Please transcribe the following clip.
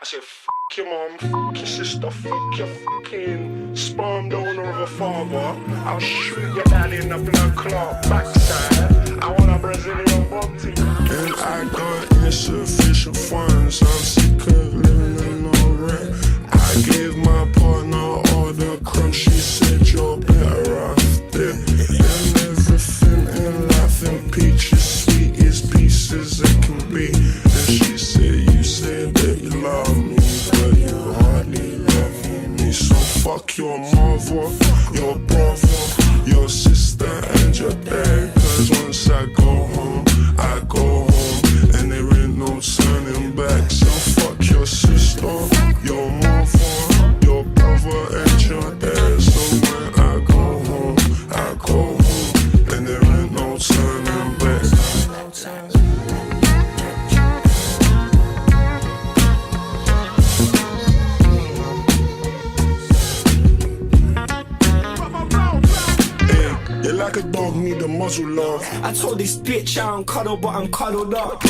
I said, f your mom, f your sister, f your fucking sperm donor of a father. I'll shoot your daddy in the blood clot backside. I want a Brazilian bounty. And I got insufficient funds. I'm sick of living in no rent. I gave my partner all the crumbs. She said you're better off dead. And everything in life and peaches, sweet as pieces it can be. And she said, you said that you love me, but you hardly love me. So fuck your mother, your brother, your sister and your dad. Cause once I go home, I go home, and there ain't no turning back. So fuck your sister, your mother, your brother and your dad. So when I go home, I go home, and there ain't no turning back. You're like a dog, need a muzzle, love. I told this bitch I don't cuddle, but I'm cuddled up.